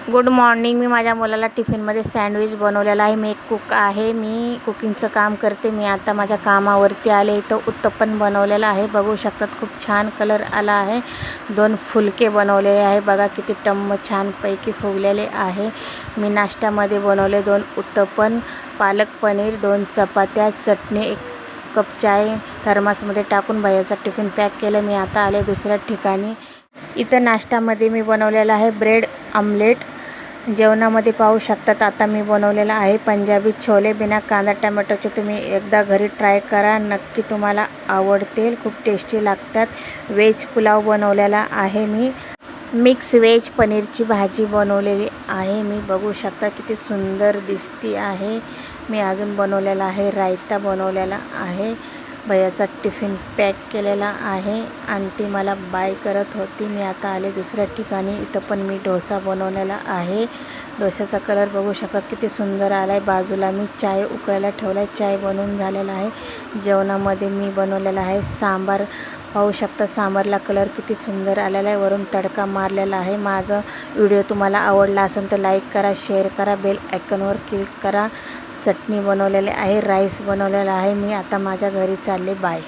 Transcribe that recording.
Good morning. मी माझ्या मुलाला टिफिनमध्ये सँडविच बनवलेला आहे. मी एक कुक आहे. मी कुकिंगचं काम करते. मी आता माझ्या कामावरती आले. इथं उत्तप्पन बनवलेलं आहे. बघू शकतात खूप छान कलर आला आहे. 2 फुलके बनवलेले आहे. बघा किती टम्म छानपैकी फुगलेले आहे. मी नाश्त्यामध्ये बनवले 2 उत्तप्पन, पालक पनीर, 2 चपात्या, चटणी, 1 कप चाय थर्मासमध्ये टाकून भैयाचा टिफिन पॅक केलं. मी आता आले दुसऱ्या ठिकाणी. इथं नाश्त्यामध्ये मी बनवलेला आहे ब्रेड आमलेट. जेवणामध्ये पाहू शकतात आता मी बनवलेला आहे पंजाबी छोले बिना कांदा टोमॅटोचे. तुम्ही एकदा घरी ट्राय करा, नक्की तुम्हाला आवडतील. खूप टेस्टी लागतात. व्हेज पुलाव बनवलेला आहे. मी मिक्स व्हेज पनीरची भाजी बनवलेली आहे. मी बघू शकता किती सुंदर दिसती आहे. मी अजून बनवलेला आहे रायता बनवलेला आहे. भैयाचा टिफिन पॅक केलेला आहे. आंटी मला बाय करत होती. मी आता आले दुसऱ्या ठिकाणी. इथं पण मी डोसा बनवलेला आहे. डोस्याचा कलर बघू शकतात किती सुंदर आला आहे. बाजूला मी चाय उकळायला ठेवला आहे. चाय बनवून झालेला आहे. जेवणामध्ये मी बनवलेला आहे सांबार. पाहू शकता सांबारला कलर किती सुंदर आलेला आहे. वरून तडका मारलेला आहे. माझा व्हिडिओ तुम्हाला आवडला असेल तर लाईक करा, शेअर करा, बेल आयकॉनवर क्लिक करा. चटणी बनवलेली आहे, राईस बनवलेला आहे. मी आता माझ्या घरी चालले. बाय.